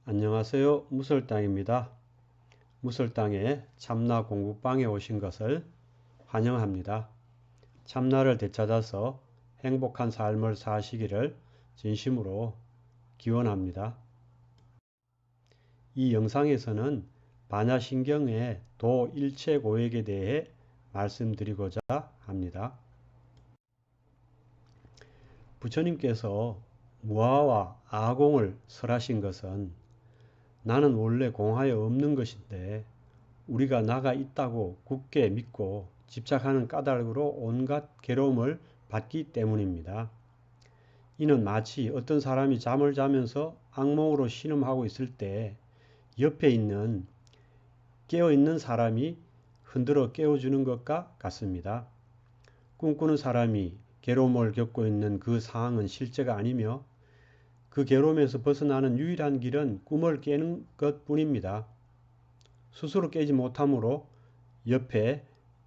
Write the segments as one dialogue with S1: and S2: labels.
S1: 안녕하세요. 무설당입니다. 무설당의 참나 공부방에 오신 것을 환영합니다. 참나를 되찾아서 행복한 삶을 사시기를 진심으로 기원합니다. 이 영상에서는 반야신경의 도일체고액에 대해 말씀드리고자 합니다. 부처님께서 무아와 아공을 설하신 것은 나는 원래 공하에 없는 것인데 우리가 나가 있다고 굳게 믿고 집착하는 까닭으로 온갖 괴로움을 받기 때문입니다. 이는 마치 어떤 사람이 잠을 자면서 악몽으로 신음하고 있을 때 옆에 있는 깨어있는 사람이 흔들어 깨워주는 것과 같습니다. 꿈꾸는 사람이 괴로움을 겪고 있는 그 상황은 실제가 아니며 그 괴로움에서 벗어나는 유일한 길은 꿈을 깨는 것 뿐입니다. 스스로 깨지 못하므로 옆에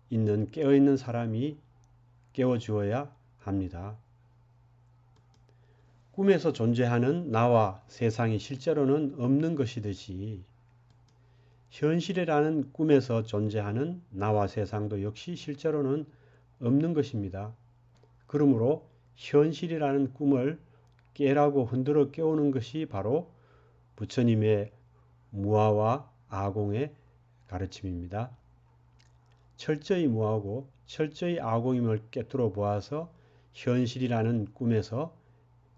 S1: 있는 깨어있는 사람이 깨워주어야 합니다. 꿈에서 존재하는 나와 세상이 실제로는 없는 것이듯이 현실이라는 꿈에서 존재하는 나와 세상도 역시 실제로는 없는 것입니다. 그러므로 현실이라는 꿈을 깨라고 흔들어 깨우는 것이 바로 부처님의 무아와 아공의 가르침입니다. 철저히 무아고 철저히 아공임을 꿰뚫어 보아서 현실이라는 꿈에서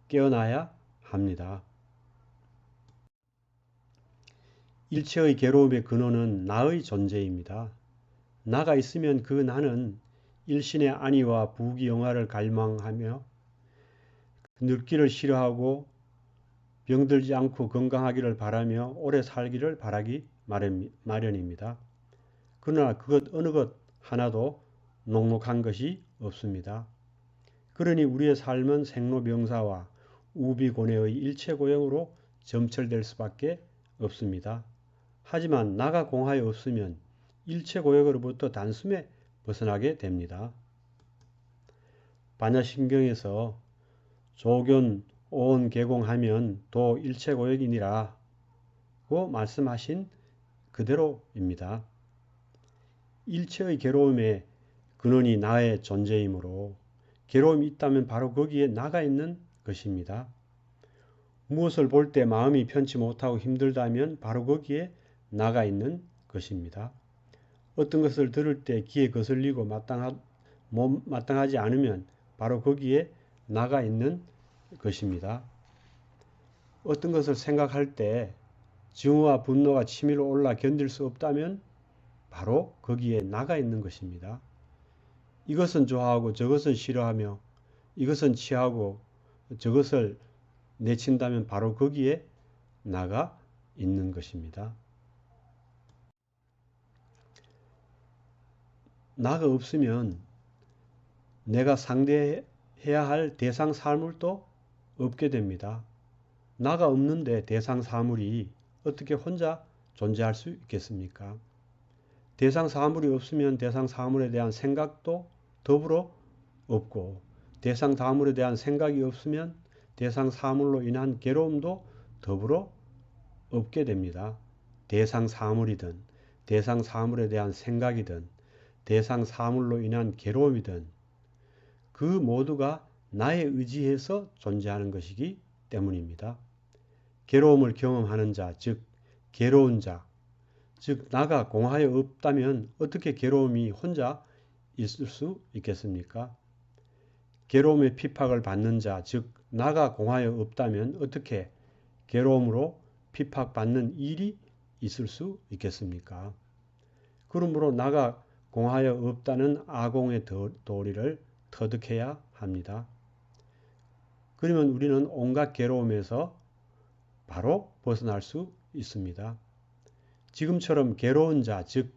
S1: 깨어나야 합니다. 일체의 괴로움의 근원은 나의 존재입니다. 나가 있으면 그 나는 일신의 안위와 부귀영화를 갈망하며 늙기를 싫어하고 병들지 않고 건강하기를 바라며 오래 살기를 바라기 마련입니다. 그러나 그것 어느 것 하나도 녹록한 것이 없습니다. 그러니 우리의 삶은 생로병사와 우비고뇌의 일체고형으로 점철될 수밖에 없습니다. 하지만 나가 공하에 없으면 일체고형으로부터 단숨에 벗어나게 됩니다. 반야신경에서 조견 온 개공하면 도 일체고역이니라고 말씀하신 그대로입니다. 일체의 괴로움의 근원이 나의 존재이므로 괴로움이 있다면 바로 거기에 나가 있는 것입니다. 무엇을 볼 때 마음이 편치 못하고 힘들다면 바로 거기에 나가 있는 것입니다. 어떤 것을 들을 때 귀에 거슬리고 마땅하지 않으면 바로 거기에 나가 있는 것입니다. 어떤 것을 생각할 때 증오와 분노가 치밀어 올라 견딜 수 없다면 바로 거기에 나가 있는 것입니다. 이것은 좋아하고 저것은 싫어하며 이것은 취하고 저것을 내친다면 바로 거기에 나가 있는 것입니다. 나가 없으면 내가 상대해야 할 대상 사물도 없게 됩니다. 나가 없는데 대상 사물이 어떻게 혼자 존재할 수 있겠습니까? 대상 사물이 없으면 대상 사물에 대한 생각도 더불어 없고 대상 사물에 대한 생각이 없으면 대상 사물로 인한 괴로움도 더불어 없게 됩니다. 대상 사물이든 대상 사물에 대한 생각이든 대상 사물로 인한 괴로움이든 그 모두가 나의 의지에서 존재하는 것이기 때문입니다. 괴로움을 경험하는 자, 즉 괴로운 자, 즉 나가 공하에 없다면 어떻게 괴로움이 혼자 있을 수 있겠습니까? 괴로움의 핍박을 받는 자, 즉 나가 공하에 없다면 어떻게 괴로움으로 핍박받는 일이 있을 수 있겠습니까? 그러므로 나가 공하에 없다는 아공의 도리를 터득해야 합니다. 그러면 우리는 온갖 괴로움에서 바로 벗어날 수 있습니다. 지금처럼 괴로운 자, 즉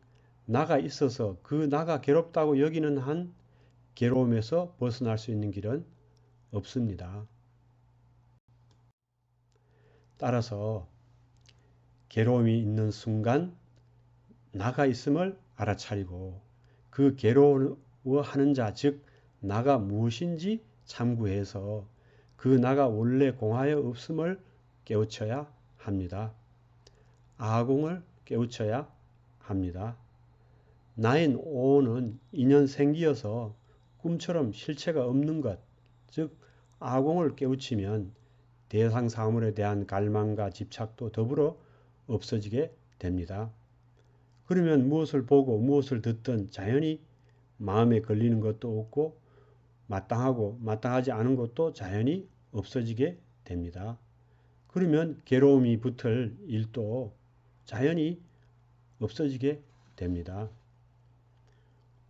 S1: 나가 있어서 그 나가 괴롭다고 여기는 한 괴로움에서 벗어날 수 있는 길은 없습니다. 따라서 괴로움이 있는 순간 나가 있음을 알아차리고 그 괴로워하는 자, 즉 나가 무엇인지 참고해서 그 나가 원래 공하에 없음을 깨우쳐야 합니다. 아공을 깨우쳐야 합니다. 나인 오는 인연생기여서 꿈처럼 실체가 없는 것, 즉 아공을 깨우치면 대상 사물에 대한 갈망과 집착도 더불어 없어지게 됩니다. 그러면 무엇을 보고 무엇을 듣든 자연히 마음에 걸리는 것도 없고 마땅하고 마땅하지 않은 것도 자연히 없어지게 됩니다. 그러면 괴로움이 붙을 일도 자연히 없어지게 됩니다.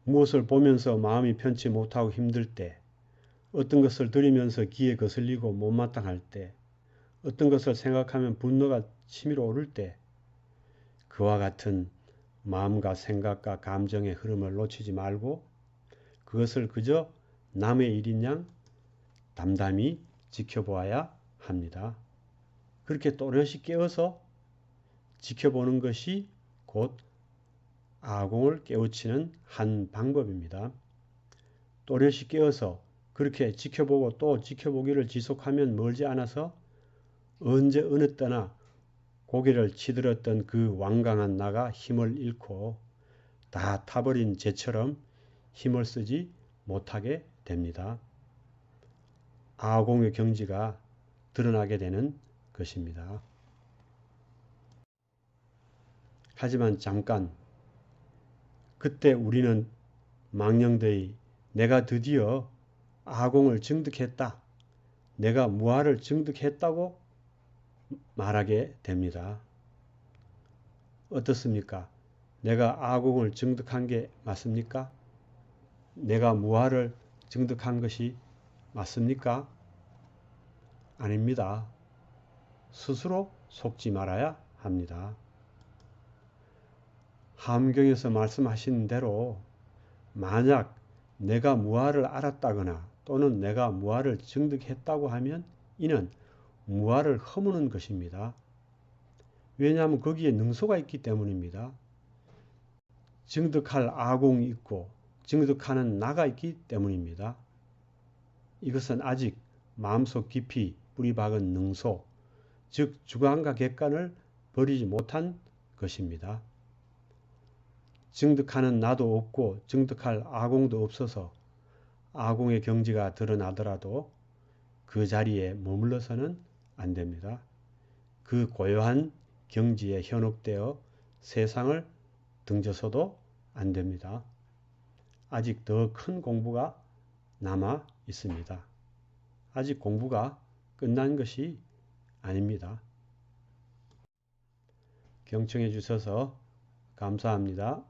S1: 무엇을 보면서 마음이 편치 못하고 힘들 때, 어떤 것을 들으면서 귀에 거슬리고 못마땅할 때, 어떤 것을 생각하면 분노가 치밀어 오를 때, 그와 같은 마음과 생각과 감정의 흐름을 놓치지 말고 그것을 그저 남의 일인 양 담담히 지켜보아야 합니다. 그렇게 또렷이 깨어서 지켜보는 것이 곧 아공을 깨우치는 한 방법입니다. 또렷이 깨어서 그렇게 지켜보고 또 지켜보기를 지속하면 멀지 않아서 언제 어느 때나 고개를 치들었던 그 완강한 나가 힘을 잃고 다 타버린 재처럼 힘을 쓰지 못하게 됩니다. 아공의 경지가 드러나게 되는 것입니다. 하지만 잠깐 그때 우리는 망령되이 내가 드디어 아공을 증득했다. 내가 무아를 증득했다고 말하게 됩니다. 어떻습니까? 내가 아공을 증득한 게 맞습니까? 내가 무아를 증득한 것이 맞습니까? 아닙니다. 스스로 속지 말아야 합니다. 함경에서 말씀하신 대로 만약 내가 무아를 알았다거나 또는 내가 무아를 증득했다고 하면 이는 무아를 허무는 것입니다. 왜냐하면 거기에 능소가 있기 때문입니다. 증득할 아공이 있고 증득하는 나가 있기 때문입니다. 이것은 아직 마음속 깊이 뿌리 박은 능소, 즉 주관과 객관을 버리지 못한 것입니다. 증득하는 나도 없고 증득할 아공도 없어서 아공의 경지가 드러나더라도 그 자리에 머물러서는 안 됩니다. 그 고요한 경지에 현혹되어 세상을 등져서도 안 됩니다. 아직 더 큰 공부가 남아 있습니다. 아직 공부가 끝난 것이 아닙니다. 경청해 주셔서 감사합니다.